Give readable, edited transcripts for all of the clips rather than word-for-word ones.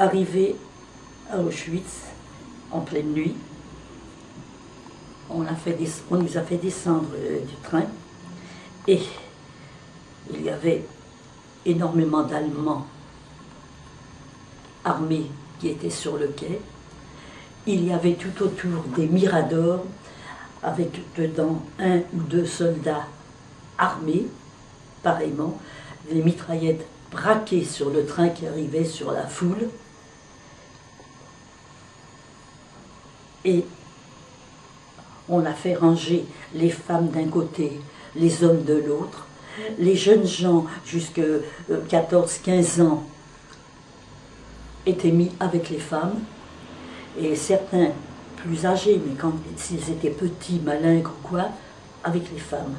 Arrivé à Auschwitz, en pleine nuit, on nous a fait descendre du train et il y avait énormément d'Allemands armés qui étaient sur le quai. Il y avait tout autour des miradors avec dedans 1 ou 2 soldats armés, pareillement, des mitraillettes braquées sur le train qui arrivait sur la foule. Et on a fait ranger les femmes d'un côté, les hommes de l'autre. Les jeunes gens, jusqu'à 14-15 ans, étaient mis avec les femmes. Et certains plus âgés, mais quand s'ils étaient petits, malingres ou quoi, avec les femmes.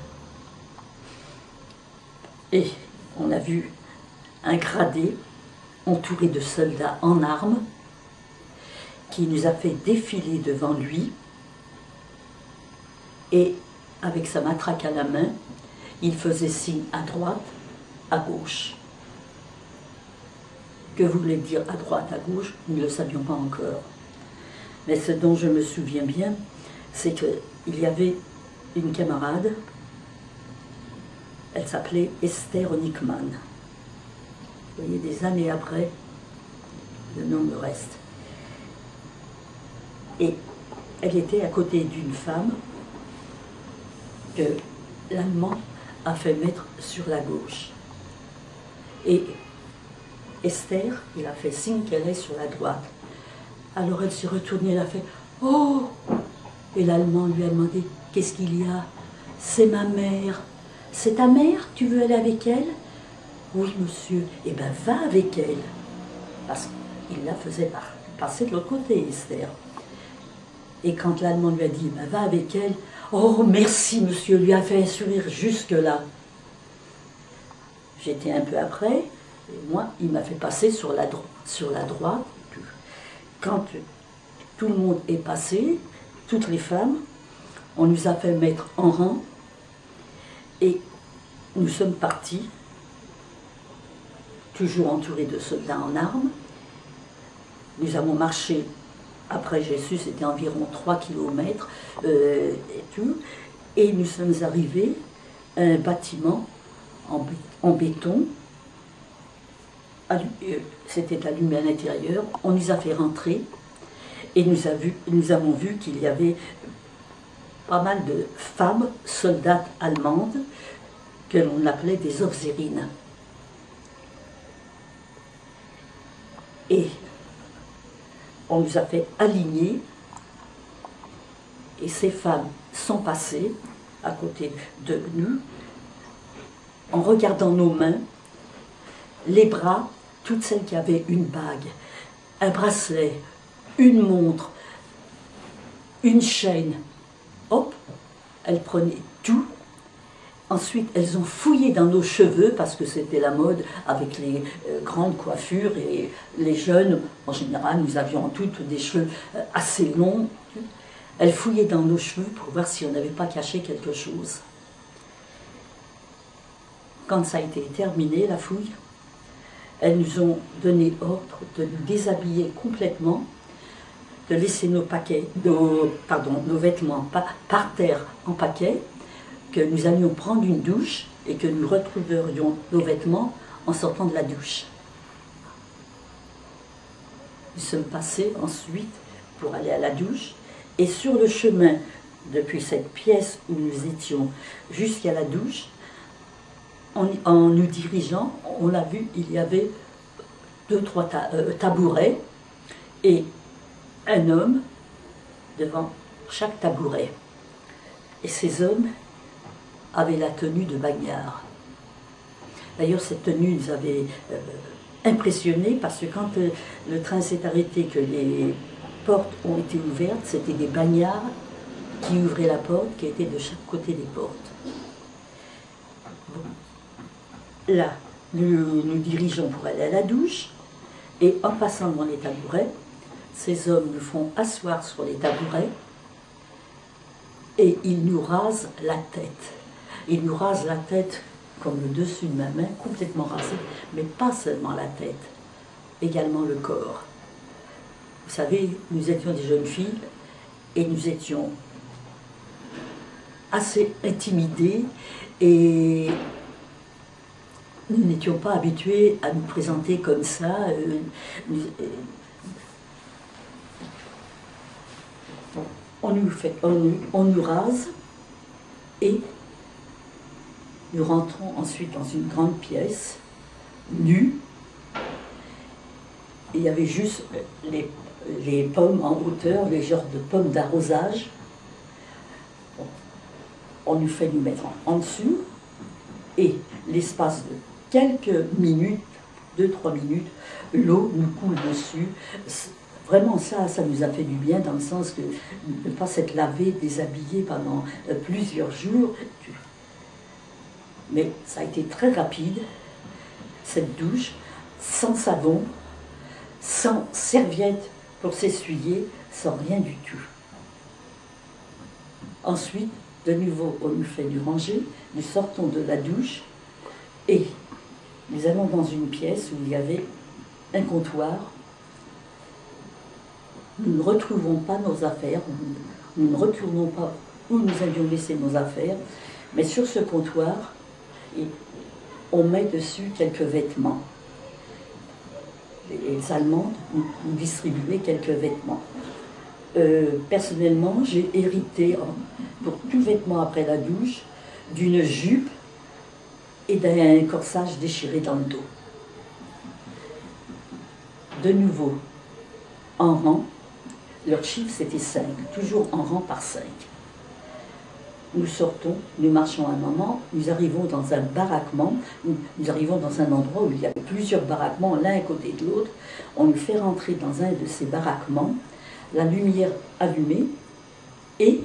Et on a vu un gradé entouré de soldats en armes qui nous a fait défiler devant lui et avec sa matraque à la main, il faisait signe à droite, à gauche. Que voulait dire à droite, à gauche, nous ne le savions pas encore. Mais ce dont je me souviens bien, c'est qu'il y avait une camarade, elle s'appelait Esther Nickman. Vous voyez, des années après, le nom me reste. Et elle était à côté d'une femme que l'Allemand a fait mettre sur la gauche. Et Esther, il a fait signe qu'elle est sur la droite. Alors elle s'est retournée, elle a fait « Oh !» Et l'Allemand lui a demandé « Qu'est-ce qu'il y a ?»« C'est ma mère. »« C'est ta mère? Tu veux aller avec elle ?»« Oui, monsieur. »« Eh bien, va avec elle. » Parce qu'il la faisait passer de l'autre côté, Esther. Et quand l'Allemand lui a dit ben, « Va avec elle », « Oh, merci, monsieur », lui a fait un sourire jusque-là. J'étais un peu après, et moi, il m'a fait passer sur la droite. Quand tout le monde est passé, toutes les femmes, on nous a fait mettre en rang, et nous sommes partis, toujours entourés de soldats en armes. Nous avons marché. Après, j'ai su, c'était environ 3 km et tout. Et nous sommes arrivés à un bâtiment en béton. C'était allumé à l'intérieur. On nous a fait rentrer et nous avons vu qu'il y avait pas mal de femmes, soldates allemandes, que l'on appelait des Aufseherinnen. Et on nous a fait aligner, et ces femmes sont passées à côté de nous, en regardant nos mains, les bras, toutes celles qui avaient une bague, un bracelet, une montre, une chaîne, hop, elles prenaient tout. Ensuite, elles ont fouillé dans nos cheveux, parce que c'était la mode avec les grandes coiffures, et les jeunes, en général, nous avions toutes des cheveux assez longs. Elles fouillaient dans nos cheveux pour voir si on n'avait pas caché quelque chose. Quand ça a été terminé, la fouille, elles nous ont donné ordre de nous déshabiller complètement, de laisser nos vêtements par terre en paquet, que nous allions prendre une douche et que nous retrouverions nos vêtements en sortant de la douche. Nous sommes passés ensuite pour aller à la douche, et sur le chemin, depuis cette pièce où nous étions jusqu'à la douche, en nous dirigeant, on l'a vu, il y avait 2-3 tabourets et un homme devant chaque tabouret. Et ces hommes avaient la tenue de bagnard. D'ailleurs, cette tenue nous avait impressionnés, parce que quand le train s'est arrêté, que les portes ont été ouvertes, c'était des bagnards qui ouvraient la porte, qui étaient de chaque côté des portes. Bon. Là, nous nous dirigeons pour aller à la douche, et en passant devant les tabourets, ces hommes nous font asseoir sur les tabourets, et ils nous rasent la tête. Ils nous rasent la tête comme le dessus de ma main, complètement rasé, mais pas seulement la tête, également le corps. Vous savez, nous étions des jeunes filles et nous étions assez intimidées et nous n'étions pas habitués à nous présenter comme ça. On nous rase et nous rentrons ensuite dans une grande pièce, nue. Et il y avait juste les pommes en hauteur, les genres de pommes d'arrosage. On nous fait nous mettre en dessous et l'espace de quelques minutes, 2-3 minutes, l'eau nous coule dessus. Vraiment ça nous a fait du bien dans le sens que ne pas s'être lavé, déshabillé pendant plusieurs jours. Mais ça a été très rapide, cette douche, sans savon, sans serviette pour s'essuyer, sans rien du tout. Ensuite, de nouveau, on nous fait nous ranger, nous sortons de la douche et nous allons dans une pièce où il y avait un comptoir. Nous ne retrouvons pas nos affaires, nous ne retournons pas où nous avions laissé nos affaires, mais sur ce comptoir, on met dessus quelques vêtements. Les Allemandes nous distribuaient quelques vêtements. Personnellement, j'ai hérité, pour tout vêtement après la douche, d'une jupe et d'un corsage déchiré dans le dos. De nouveau, en rang, leur chiffre c'était 5, toujours en rang par 5. Nous sortons, nous marchons un moment, nous arrivons dans un baraquement, nous arrivons dans un endroit où il y avait plusieurs baraquements l'un à côté de l'autre. On nous fait rentrer dans un de ces baraquements, la lumière allumée, et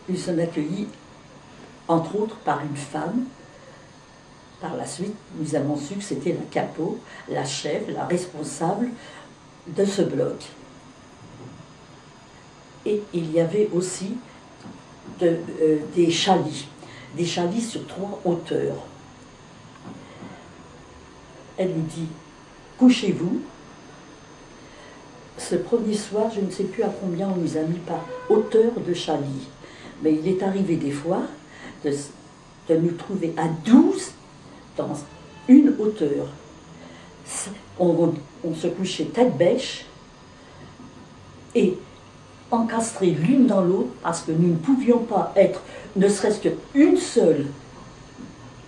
nous sommes accueillis, entre autres, par une femme. Par la suite, nous avons su que c'était la capot, la chef, la responsable de ce bloc. Et il y avait aussi des chalis sur 3 hauteurs. Elle nous dit, couchez-vous. Ce premier soir, je ne sais plus à combien on nous a mis par hauteur de chalis, mais il est arrivé des fois de nous trouver à 12 dans une hauteur. On se couchait tête bêche et encastrées l'une dans l'autre parce que nous ne pouvions pas être ne serait-ce qu'une seule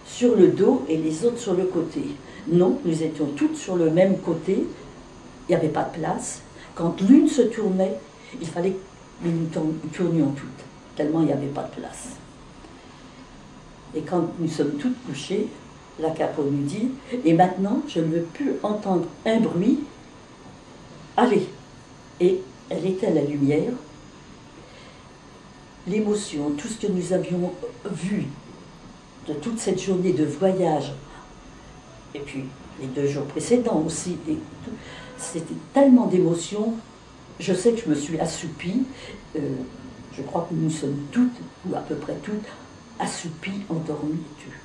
sur le dos et les autres sur le côté. Non, nous étions toutes sur le même côté, il n'y avait pas de place. Quand l'une se tournait, il fallait que nous tournions toutes, tellement il n'y avait pas de place. Et quand nous sommes toutes couchées, la capot nous dit, et maintenant je ne veux plus entendre un bruit, allez. Et elle était à la lumière. L'émotion, tout ce que nous avions vu de toute cette journée de voyage, et puis les 2 jours précédents aussi, c'était tellement d'émotions. Je sais que je me suis assoupie, je crois que nous sommes toutes, ou à peu près toutes, assoupies, endormies et tout.